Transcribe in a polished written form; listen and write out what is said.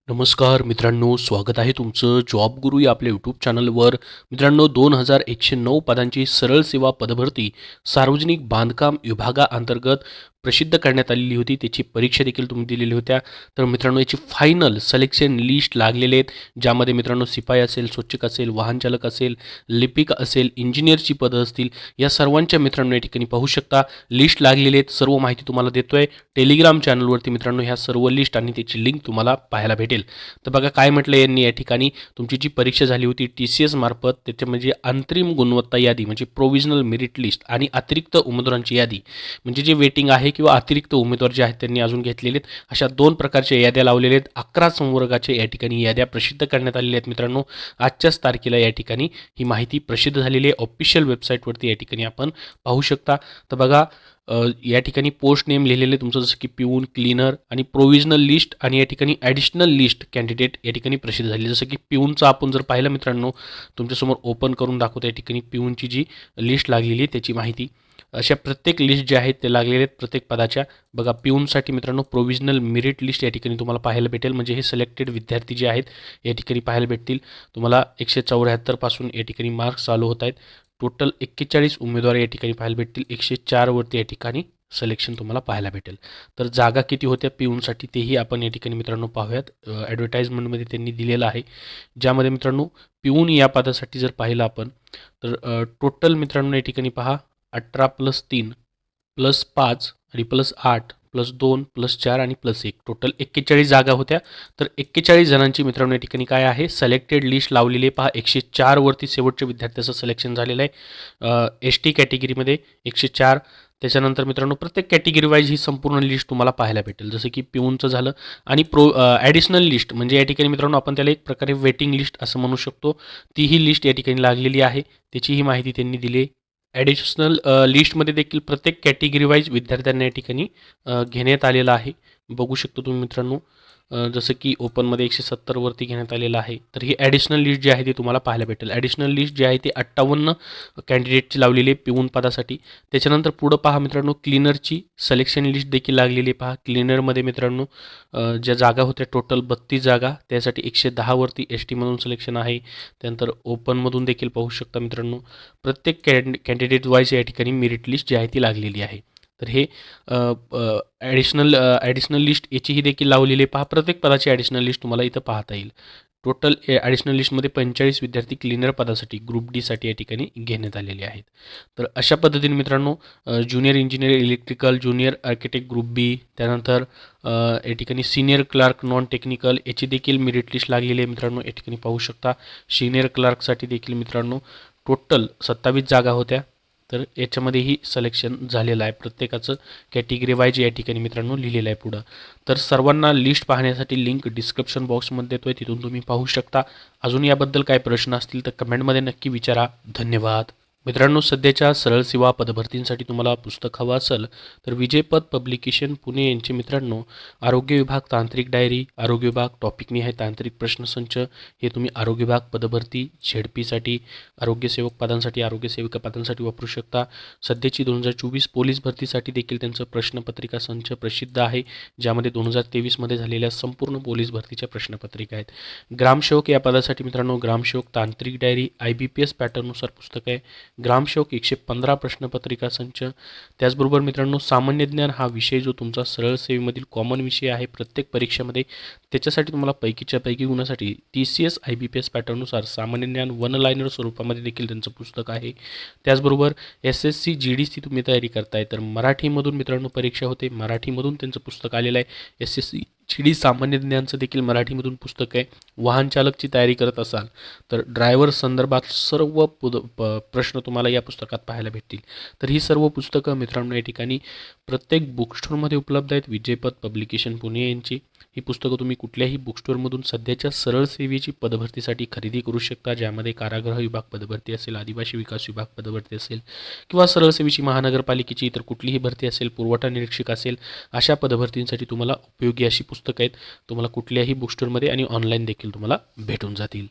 नमस्कार मित्रांनो, स्वागत आहे तुमचं जॉब गुरु या आपल्या यूट्यूब चॅनलवर. मित्रांनो, 2109 पदांची सरळ सेवा पदभरती सार्वजनिक बांधकाम विभागाअंतर्गत प्रसिद्ध करण्यात आलेली होती. त्याची परीक्षा देखील तुम्ही दिलेली होत्या. तर मित्रांनो, याची फायनल सिलेक्शन लिस्ट लागलेले आहेत, ज्यामध्ये मित्रांनो शिपाई असेल, स्वच्छक असेल, वाहनचालक असेल, लिपिक असेल, इंजिनियरची पदं असतील, या सर्वांच्या मित्रांनो या ठिकाणी पाहू शकता लिस्ट लागलेली आहेत. सर्व माहिती तुम्हाला देतोय टेलिग्राम चॅनलवरती मित्रांनो. ह्या सर्व लिस्ट आणि त्याची लिंक तुम्हाला पाहायला भेटेल. तर बघा काय म्हटलं यांनी या ठिकाणी, तुमची जी परीक्षा झाली होती TCS मार्फत, त्याच्या म्हणजे अंतरिम गुणवत्ता यादी म्हणजे प्रोव्हिजनल मेरिट लिस्ट आणि अतिरिक्त उमेदवारांची यादी, म्हणजे जे वेटिंग आहे किंवा अतिरिक्त उमेदवार जे आहेत त्यांनी अजून घेतलेले आहेत, अशा 2 प्रकारच्या याद्या लावलेल्या आहेत. 11 संवर्गाच्या या ठिकाणी याद्या प्रसिद्ध करण्यात आलेल्या आहेत मित्रांनो. आजच्याच तारखेला या ठिकाणी ही माहिती प्रसिद्ध झालेली आहे. ऑफिशियल वेबसाईटवरती या ठिकाणी आपण पाहू शकता. तर बघा या ठिकाणी पोस्ट नेम लिहिलेले तुमचं, जसं की पिऊन, क्लीनर आणि प्रोव्हिजनल लिस्ट आणि या ठिकाणी ॲडिशनल लिस्ट कॅन्डिडेट या ठिकाणी प्रसिद्ध झाली. जसं की पिऊनचं आपण जर पाहिलं मित्रांनो, तुमच्यासमोर ओपन करून दाखवतो. या ठिकाणी पिऊनची जी लिस्ट लागलेली आहे त्याची माहिती, अशा प्रत्येक लिस्ट ज्या आहेत ते लागलेले आहेत प्रत्येक पदाच्या. बघा पिऊनसाठी मित्रांनो प्रोव्हिजनल मेरिट लिस्ट या ठिकाणी तुम्हाला पाहायला भेटेल, म्हणजे हे सिलेक्टेड विद्यार्थी जे आहेत या ठिकाणी पाहायला भेटतील तुम्हाला. 174 पासून या ठिकाणी मार्क्स चालू होत आहेत. टोटल 41 उमेदवार या ठिकाणी पाहायला भेटतील. 104 वरती या ठिकाणी सिलेक्शन तुम्हाला पाहायला भेटेल. तर जागा किती होत्या पिऊनसाठी तेही आपण या ठिकाणी मित्रांनो पाहूयात. ॲडव्हर्टाईजमेंटमध्ये त्यांनी दिलेलं आहे, ज्यामध्ये मित्रांनो पिऊन या पदासाठी जर पाहिलं आपण तर टोटल मित्रांनो या ठिकाणी पहा 18 + 3 + 5 आणि +8 +2 +4 आणि +1 टोटल 41 जागा होत्या. तर 41 जणांची मित्रांनो या ठिकाणी काय आहे सिलेक्टेड लिस्ट लावलेली आहे. पहा 104 वरती शेवटच्या विद्यार्थ्याचं सिलेक्शन झालेलं आहे. ST कॅटेगरीमध्ये 104. त्याच्यानंतर मित्रांनो प्रत्येक कॅटेगरी वाईज ही संपूर्ण लिस्ट तुम्हाला पाहायला भेटेल, जसं की पिऊनचं झालं. आणि ॲडिशनल लिस्ट म्हणजे या ठिकाणी मित्रांनो आपण त्याला एक प्रकारे वेटिंग लिस्ट असं म्हणू शकतो, तीही लिस्ट या ठिकाणी लागलेली आहे. त्याचीही माहिती त्यांनी दिली आहे. ॲडिशनल लिस्टमध्ये देखील प्रत्येक कॅटेगरी वाईज विद्यार्थ्यांना या ठिकाणी घेण्यात आलेलं आहे. बघू शकतो तुम्ही मित्रांनो, जसं की ओपनमध्ये 170 वरती घेण्यात आलेलं आहे. तर ही ॲडिशनल लिस्ट जी आहे ती तुम्हाला पाहायला भेटेल. ॲडिशनल लिस्ट जी आहे ती 58 कॅन्डिडेटची लावलेली आहे पिऊन पदासाठी. त्याच्यानंतर पुढं पहा मित्रांनो क्लीनरची सिलेक्शन लिस्ट देखील लागलेली आहे. पहा क्लीनरमध्ये मित्रांनो ज्या जागा होत्या टोटल 32 जागा, त्यासाठी 110 वरती ST मधून सिलेक्शन आहे. त्यानंतर ओपनमधून देखील पाहू शकता मित्रांनो प्रत्येक कॅन्डिडेट वाईज या ठिकाणी मेरिट लिस्ट जी आहे ती लागलेली आहे. तर हे ॲडिशनल लिस्ट याचीही देखील लावलेली आहे. पहा प्रत्येक पदाची ॲडिशनल लिस्ट तुम्हाला इथं पाहता येईल. टोटल ॲडिशनल लिस्टमध्ये 45 विद्यार्थी क्लीनर पदासाठी ग्रुप Dसाठी या ठिकाणी घेण्यात आलेले आहेत. तर अशा पद्धतीने मित्रांनो junior engineer electrical, junior architect group B, त्यानंतर या ठिकाणी सिनियर क्लार्क नॉन टेक्निकल याची देखील मेरिट लिस्ट लागलेली आहे मित्रांनो. या ठिकाणी पाहू शकता सिनियर क्लार्कसाठी देखील मित्रांनो टोटल 27 जागा होत्या. तर याच्यामध्येही सिलेक्शन झालेलं आहे. प्रत्येकाचं कॅटेगरी वाईज या ठिकाणी मित्रांनो लिहिलेलं आहे पुढं. तर सर्वांना लिस्ट पाहण्यासाठी लिंक डिस्क्रिप्शन बॉक्समध्ये देतो आहे, तिथून तुम्ही पाहू शकता. अजून याबद्दल काय प्रश्न असतील तर कमेंटमध्ये नक्की विचारा. धन्यवाद. मित्रांनो, सध्याच्या सरळ सेवा पदभरतींसाठी तुम्हाला पुस्तक हवं असेल तर विजयपथ पब्लिकेशन पुणे यांचे मित्रांनो आरोग्य विभाग तांत्रिक डायरी, आरोग्य विभाग टॉपिकनिहाय तांत्रिक प्रश्नसंच, हे तुम्ही आरोग्य विभाग पदभरती झेडपीसाठी, आरोग्यसेवक पदांसाठी, आरोग्यसेविका पदांसाठी वापरू शकता. सध्याची 2024 पोलीस भरतीसाठी देखील त्यांचं प्रश्नपत्रिका संच प्रसिद्ध आहे, ज्यामध्ये 2023 झालेल्या संपूर्ण पोलीस भरतीच्या प्रश्नपत्रिका आहेत. ग्रामसेवक या पदासाठी मित्रांनो ग्रामसेवक तांत्रिक डायरी IBPS पॅटर्ननुसार पुस्तक आहे. ग्रामसेवक 115 प्रश्नपत्रिका संच. त्याचबरोबर मित्रांनो सामान्य ज्ञान हा विषय जो तुमचा सरळ सेवेमधील कॉमन विषय आहे प्रत्येक परीक्षेमध्ये, त्याच्यासाठी तुम्हाला पैकीच्या पैकी गुणासाठी TCS IBPS पॅटर्ननुसार सामान्य ज्ञान वन लाईनर स्वरूपामध्ये देखील त्यांचं पुस्तक आहे. त्याचबरोबर SSC GDची तुम्ही तयारी करताय तर मराठीमधून मित्रांनो परीक्षा होते, मराठीमधून त्यांचं पुस्तक आलेलं आहे. SSC GD सामान्य ज्ञानचं देखील मराठीमधून पुस्तक आहे. वाहन चालकची तयारी करत असाल तर ड्रायव्हर संदर्भात सर्व प्रश्न तुम्हाला या पुस्तकात पाहायला भेटतील. तर ही सर्व पुस्तकं मित्रांनो या ठिकाणी प्रत्येक बुकस्टोअरमध्ये उपलब्ध आहेत. विजयपथ पब्लिकेशन पुणे यांची ही पुस्तकं तुम्ही कुठल्याही बुकस्टोअरमधून सध्याच्या सरळ सेवेची पदभरतीसाठी खरेदी करू शकता, ज्यामध्ये कारागृह विभाग पदभरती असेल, आदिवासी विकास विभाग पदभरती असेल किंवा सरळ सेवेची महानगरपालिकेची इतर कुठलीही भरती असेल, पुरवठा निरीक्षक असेल, अशा पदभरतींसाठी तुम्हाला उपयोगी अशी पुस्तकं आहेत. तुम्हाला कुठल्याही बुकस्टोअरमध्ये आणि ऑनलाईन देखील तुम्हाला भेटून जातील.